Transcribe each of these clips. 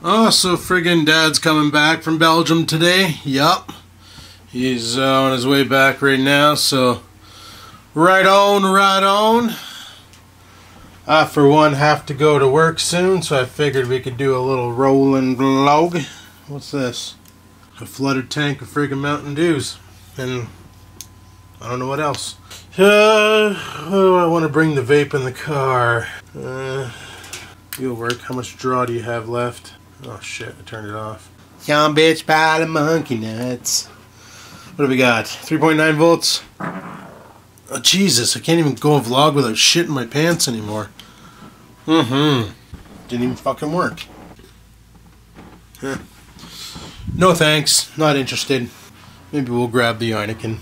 Oh, so friggin' Dad's coming back from Belgium today. Yup. He's on his way back right now, so right on, right on. I, for one, have to go to work soon, so I figured we could do a little rolling vlog. What's this? A flooded tank of friggin' Mountain Dews. And I don't know what else. Oh, I want to bring the vape in the car. You'll work. How much draw do you have left? Oh shit, I turned it off. Young bitch pile of monkey nuts. What do we got? 3.9 volts. Oh Jesus, I can't even go a vlog without shit in my pants anymore. Didn't even fucking work. Huh. No thanks, not interested. Maybe we'll grab the Heineken.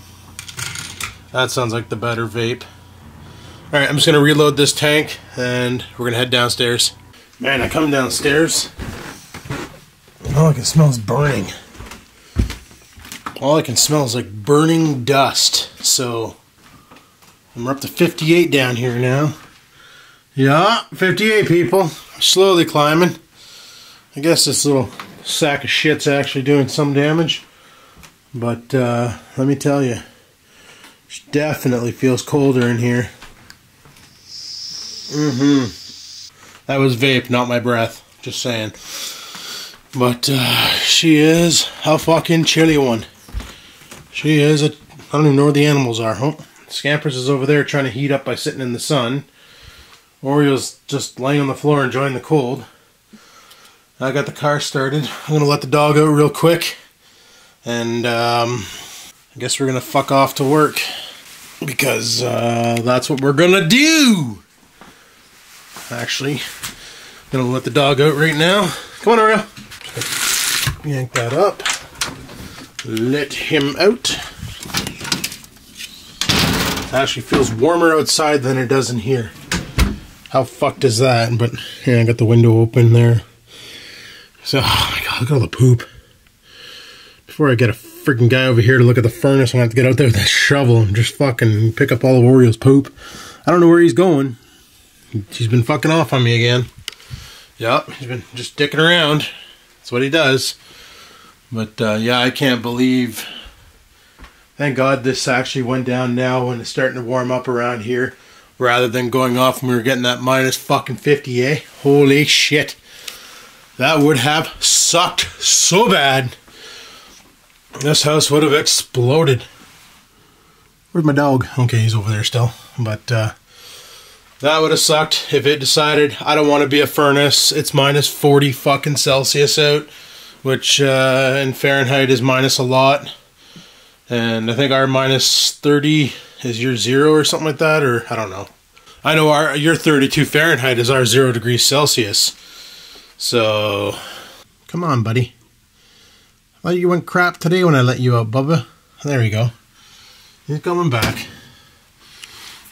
That sounds like the better vape. Alright, I'm just gonna reload this tank and we're gonna head downstairs. Man, I come downstairs. All I can smell is burning. All I can smell is like burning dust. So I'm up to 58 down here now. Yeah, 58 people. Slowly climbing. I guess this little sack of shit's actually doing some damage. But let me tell you, it definitely feels colder in here. That was vape, not my breath. Just saying. But she is a fucking chilly one. She is a... I don't even know where the animals are. Oh, Scampers is over there trying to heat up by sitting in the sun. Oreo's just laying on the floor enjoying the cold. I got the car started. I'm going to let the dog out real quick. And I guess we're going to fuck off to work. Because that's what we're going to do. Actually, I'm going to let the dog out right now. Come on, Oreo. Yank that up. Let him out. It actually feels warmer outside than it does in here. How fucked is that? But yeah, I got the window open there. So, oh my god, look at all the poop. Before I get a freaking guy over here to look at the furnace, I'm gonna have to get out there with a shovel and just fucking pick up all of Oreo's poop. I don't know where he's going. He's been fucking off on me again. Yep, he's been just dicking around. That's what he does. But yeah, I can't believe... Thank God this actually went down now when it's starting to warm up around here. Rather than going off when we were getting that minus fucking 50, eh? Holy shit. That would have sucked so bad. This house would have exploded. Where's my dog? Okay, he's over there still. But that would have sucked if it decided I don't want to be a furnace. It's minus 40 fucking Celsius out, which in Fahrenheit is minus a lot. And I think our minus 30 is your 0 or something like that, or I don't know. I know your 32 Fahrenheit is our 0 degrees Celsius. So, come on, buddy. I thought you went crap today when I let you out, Bubba. There you go. He's coming back.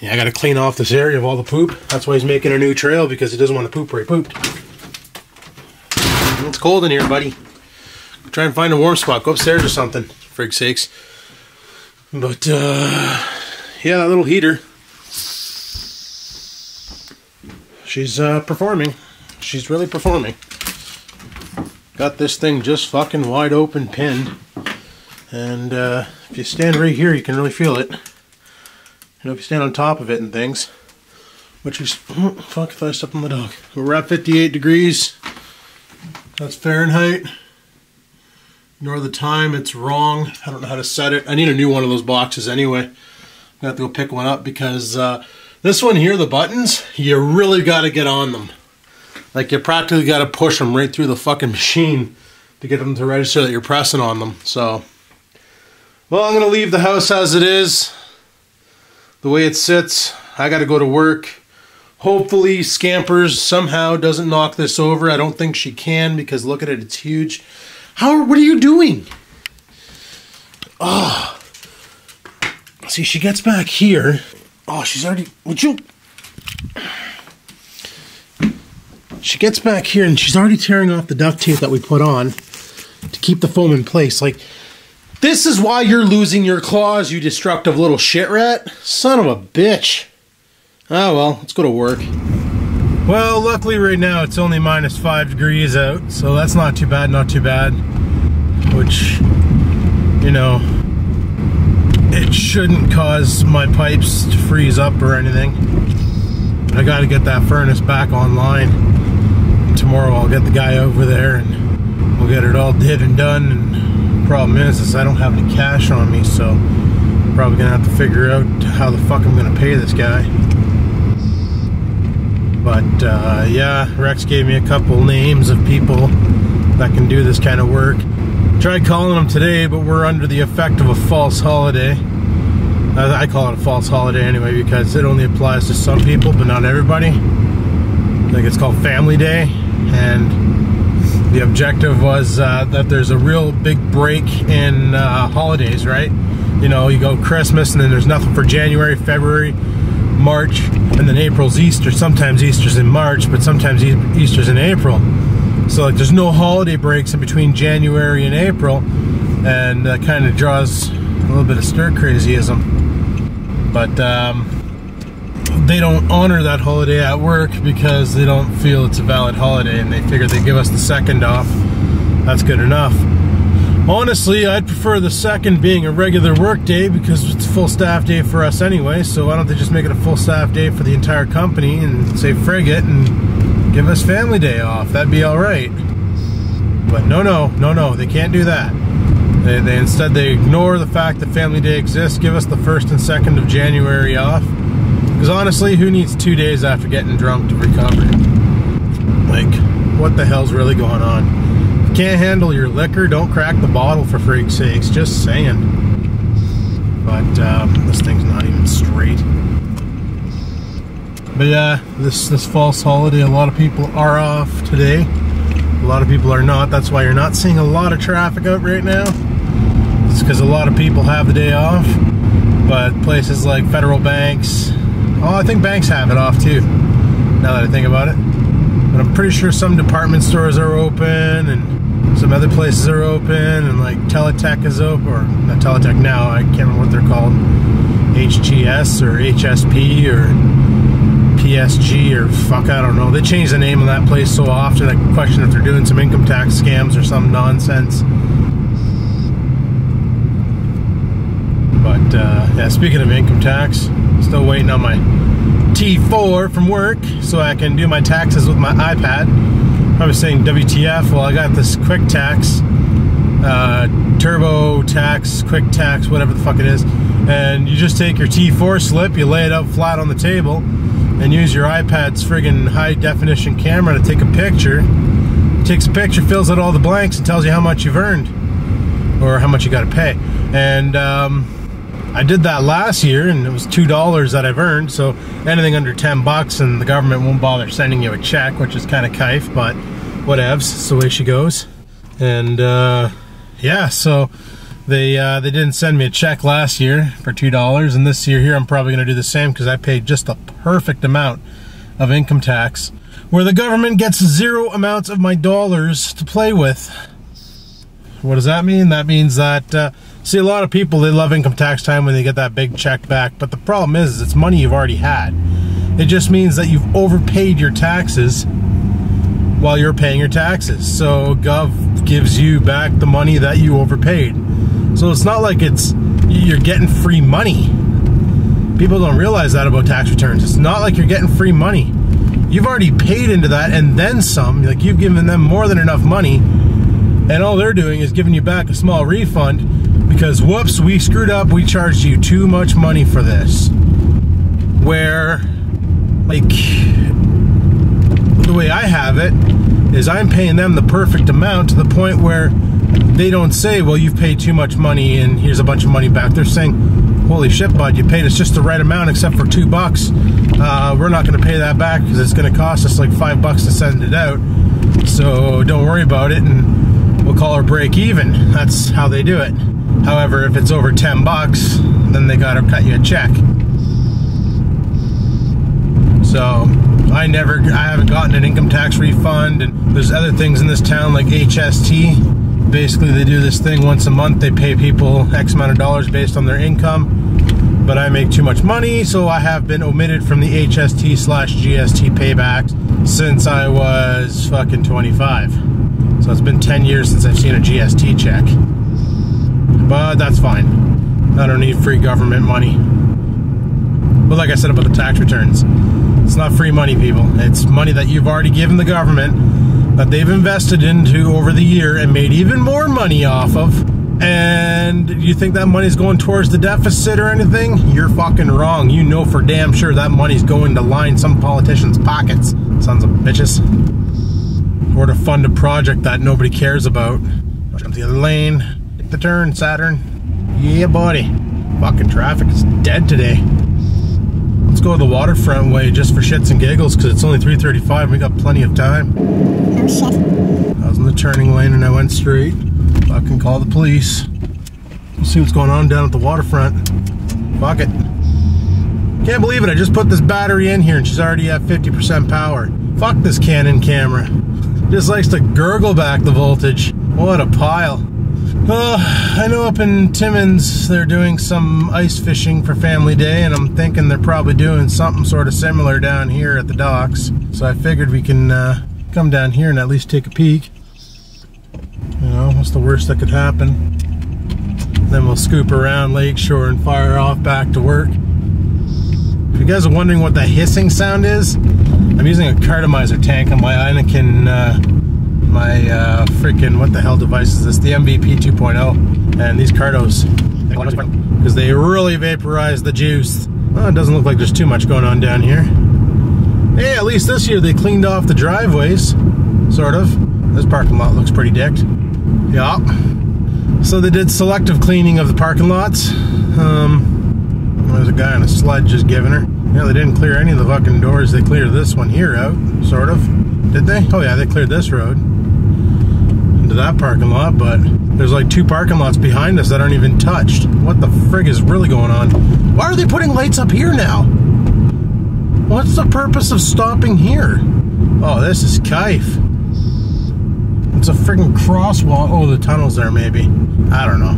Yeah, I gotta clean off this area of all the poop. That's why he's making a new trail, because he doesn't want to poop where he pooped. It's cold in here, buddy. Try and find a warm spot. Go upstairs or something, for frig's sakes. But, yeah, that little heater. She's performing. She's really performing. Got this thing just fucking wide open pinned. And if you stand right here, you can really feel it. You know, if you stand on top of it and things. Which is... Oh, fuck, if I stepped on the dog. We're at 58 degrees. That's Fahrenheit. Nor the time, it's wrong. I don't know how to set it. I need a new one of those boxes anyway. I'm gonna have to go pick one up because this one here, the buttons, you really gotta get on them. Like, you practically gotta push them right through the fucking machine to get them to register that you're pressing on them. So, well, I'm gonna leave the house as it is. The way it sits. I gotta go to work. Hopefully Scampers somehow doesn't knock this over. I don't think she can because look at it, it's huge. What are you doing? Oh. See, she gets back here. Oh, she's already... Would you... She gets back here and she's already tearing off the duct tape that we put on to keep the foam in place. Like, this is why you're losing your claws, you destructive little shit rat. Son of a bitch. Oh, well, let's go to work. Well, luckily right now it's only -5 degrees out, so that's not too bad, not too bad. Which, you know, it shouldn't cause my pipes to freeze up or anything. I gotta get that furnace back online. Tomorrow I'll get the guy over there and we'll get it all did and done. And the problem is I don't have any cash on me, so I'm probably gonna have to figure out how the fuck I'm gonna pay this guy. But yeah, Rex gave me a couple names of people that can do this kind of work. Tried calling them today, but we're under the effect of a false holiday. I call it a false holiday anyway because it only applies to some people, but not everybody. I think it's called Family Day, and the objective was that there's a real big break in holidays, right? You know, you go Christmas and then there's nothing for January, February, March, and then April's Easter. Sometimes Easter's in March, but sometimes Easter's in April. So like there's no holiday breaks in between January and April, and that kind of draws a little bit of stir crazyism. But they don't honor that holiday at work because they don't feel it's a valid holiday, and they figure they give us the 2nd off. That's good enough. Honestly, I'd prefer the 2nd being a regular work day because it's a full staff day for us anyway, so why don't they just make it a full staff day for the entire company and say frig it and give us Family Day off? That'd be alright. But no, they can't do that. They instead they ignore the fact that Family Day exists, give us the 1st and 2nd of January off. Because honestly, who needs 2 days after getting drunk to recover? Like, what the hell's really going on? Can't handle your liquor, don't crack the bottle for freak's sakes, just saying. But this thing's not even straight. But yeah, this false holiday, a lot of people are off today. A lot of people are not. That's why you're not seeing a lot of traffic out right now. It's because a lot of people have the day off. But places like federal banks, oh, I think banks have it off too, now that I think about it. But I'm pretty sure some department stores are open, and some other places are open, and like Teletech is open, or not Teletech now, I can't remember what they're called. HGS or HSP or PSG or fuck, I don't know. They change the name of that place so often, I question if they're doing some income tax scams or some nonsense. But yeah, speaking of income tax, still waiting on my T4 from work so I can do my taxes with my iPad. I was saying WTF, well I got this quick tax, turbo tax, quick tax, whatever the fuck it is, and you just take your T4 slip, you lay it out flat on the table, and use your iPad's friggin' high definition camera to take a picture. It takes a picture, fills out all the blanks, and tells you how much you've earned, or how much you gotta pay. And I did that last year, and it was $2 that I've earned, so anything under 10 bucks and the government won't bother sending you a check, which is kind of kife, but whatevs, it's the way she goes. And yeah, so they didn't send me a check last year for $2, and this year here I'm probably going to do the same because I paid just the perfect amount of income tax, where the government gets 0 amounts of my dollars to play with. What does that mean? That means that see, a lot of people, they love income tax time when they get that big check back, but the problem is it's money you've already had. It just means that you've overpaid your taxes while you're paying your taxes. So Gov gives you back the money that you overpaid. So it's not like you're getting free money. People don't realize that about tax returns. It's not like you're getting free money. You've already paid into that and then some. Like, you've given them more than enough money, and all they're doing is giving you back a small refund because, whoops, we screwed up, we charged you too much money for this. Where, like, the way I have it is I'm paying them the perfect amount to the point where they don't say, well, you've paid too much money and here's a bunch of money back. They're saying, holy shit, bud, you paid us just the right amount except for $2. We're not going to pay that back because it's going to cost us like $5 to send it out. So don't worry about it, and we'll call our break even. That's how they do it. However, if it's over 10 bucks, then they got to cut you a check. So I haven't gotten an income tax refund, and there's other things in this town like HST. Basically, they do this thing once a month. They pay people X amount of dollars based on their income. but I make too much money, so I have been omitted from the HST/GST payback since I was fucking 25. So it's been 10 years since I've seen a GST check. But that's fine. I don't need free government money. But like I said about the tax returns, it's not free money, people. It's money that you've already given the government, that they've invested into over the year and made even more money off of. And you think that money's going towards the deficit or anything? You're fucking wrong. You know for damn sure that money's going to line some politicians' pockets. Sons of bitches. Or to fund a project that nobody cares about. Jump the other lane. Take the turn, Saturn. Yeah, buddy. Fucking traffic is dead today. Let's go the waterfront way just for shits and giggles because it's only 3:35 and we got plenty of time. Oh shit. I was in the turning lane and I went straight. Fucking call the police. We'll see what's going on down at the waterfront. Fuck it. Can't believe it, I just put this battery in here and she's already at 50% power. Fuck this Canon camera. Just likes to gurgle back the voltage. What a pile. I know up in Timmins they're doing some ice fishing for Family Day, and I'm thinking they're probably doing something sort of similar down here at the docks. So I figured we can come down here and at least take a peek. You know, what's the worst that could happen? Then we'll scoop around Lakeshore and fire off back to work. If you guys are wondering what the hissing sound is, I'm using a cartomizer tank on my Anakin freaking, what the hell device is this? The MVP 2.0. And these cartos, because they really vaporize the juice. Well, it doesn't look like there's too much going on down here. Hey, at least this year they cleaned off the driveways, sort of. This parking lot looks pretty dicked. Yeah. So they did selective cleaning of the parking lots. There's a guy on a sled just giving her. Yeah, they didn't clear any of the fucking doors. They cleared this one here out, sort of. Did they? Oh yeah, they cleared this road into that parking lot, but there's like 2 parking lots behind us that aren't even touched. What the frig is really going on? Why are they putting lights up here now? What's the purpose of stopping here? Oh, this is kife. It's a friggin' crosswalk. Oh, the tunnel's there maybe. I don't know.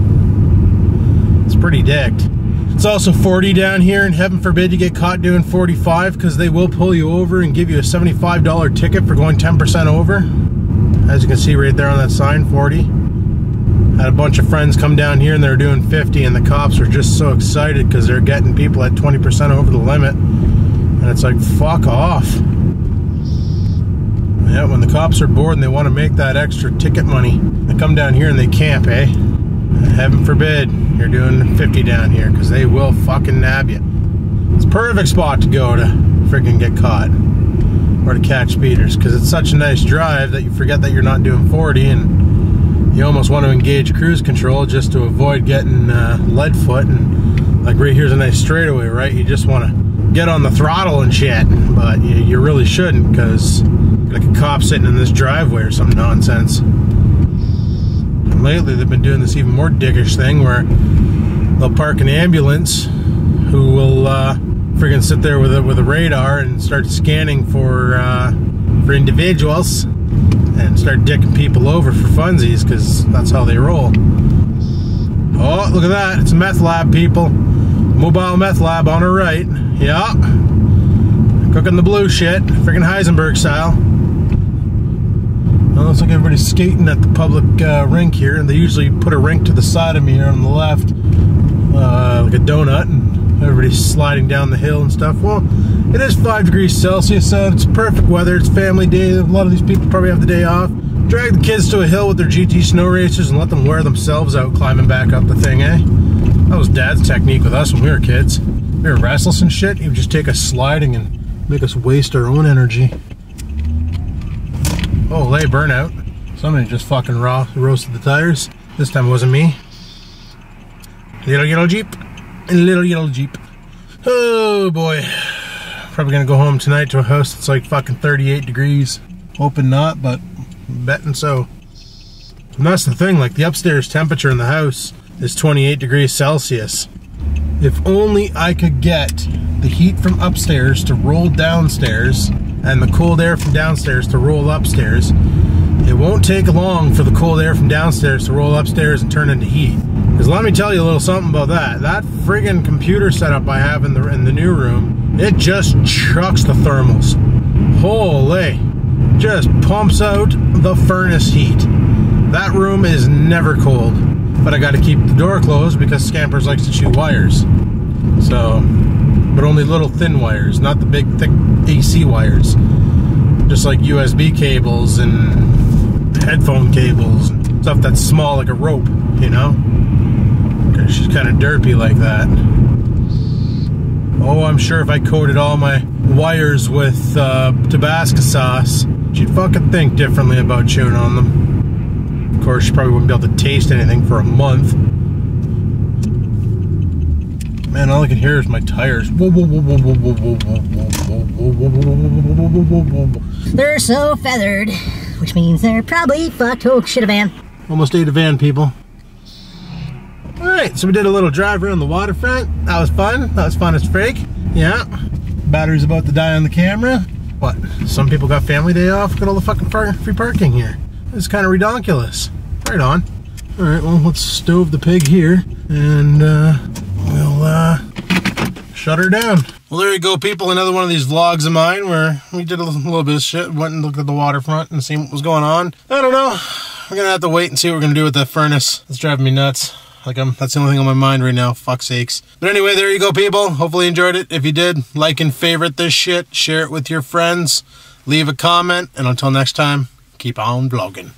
It's pretty dicked. It's also 40 down here, and heaven forbid you get caught doing 45, because they will pull you over and give you a $75 ticket for going 10% over. As you can see right there on that sign, 40. Had a bunch of friends come down here and they were doing 50, and the cops were just so excited because they're getting people at 20% over the limit. And it's like, fuck off. Yeah, when the cops are bored and they want to make that extra ticket money, they come down here and they camp, eh? Heaven forbid you're doing 50 down here, because they will fucking nab you. It's a perfect spot to go to freaking get caught or to catch speeders, because it's such a nice drive that you forget that you're not doing 40, and you almost want to engage cruise control just to avoid getting lead foot. And like right here's a nice straightaway, right? You just want to get on the throttle and shit, but you really shouldn't, because like a cop sitting in this driveway or some nonsense. Lately they've been doing this even more dickish thing where they'll park an ambulance who will friggin' sit there with a radar and start scanning for individuals and start dicking people over for funsies, because that's how they roll. Oh, look at that, it's a meth lab, people. Mobile meth lab on our right. Yeah, cooking the blue shit, friggin' Heisenberg style. Well, looks like everybody's skating at the public rink here, and they usually put a rink to the side of me here on the left, like a donut, and everybody's sliding down the hill and stuff. Well, it is 5 degrees Celsius, so it's perfect weather. It's family day. A lot of these people probably have the day off. Drag the kids to a hill with their GT snow racers and let them wear themselves out climbing back up the thing, eh? That was Dad's technique with us when we were kids. We were restless and shit. He would just take us sliding and make us waste our own energy. Oh, lay burnout. Somebody just fucking roasted the tires. This time it wasn't me. Little yellow Jeep. Little yellow Jeep. Oh boy. Probably gonna go home tonight to a house that's like fucking 38 degrees. Hoping not, but betting so. And that's the thing, like the upstairs temperature in the house is 28 degrees Celsius. If only I could get the heat from upstairs to roll downstairs and the cold air from downstairs to roll upstairs. It won't take long for the cold air from downstairs to roll upstairs and turn into heat. Because let me tell you a little something about that. That friggin' computer setup I have in the new room, it just chucks the thermals. Holy. Just pumps out the furnace heat. That room is never cold. But I got to keep the door closed because Scampers likes to chew wires. So, but only little thin wires, not the big thick AC wires. Just like USB cables and headphone cables and stuff that's small like a rope, you know? Because she's kind of derpy like that. Oh, I'm sure if I coated all my wires with Tabasco sauce, she'd fucking think differently about chewing on them. Of course, she probably wouldn't be able to taste anything for a month. Man, all I can hear is my tires. They're so feathered, which means they're probably fucked. Oh, shit, a van. Almost ate a van, people. Alright, so we did a little drive around the waterfront. That was fun. That was fun as freak. Yeah. Battery's about to die on the camera. What? Some people got family day off. Got all the fucking free parking here. It's kind of redonkulous. Right on. Alright, well, let's stove the pig here. And, we'll, shut her down. Well, there you go, people. Another one of these vlogs of mine where we did a little bit of shit. Went and looked at the waterfront and seen what was going on. I don't know. We're gonna have to wait and see what we're gonna do with that furnace. It's driving me nuts. Like, that's the only thing on my mind right now. Fuck's sakes. But anyway, there you go, people. Hopefully you enjoyed it. If you did, like and favorite this shit. Share it with your friends. Leave a comment. And until next time, keep on vlogging.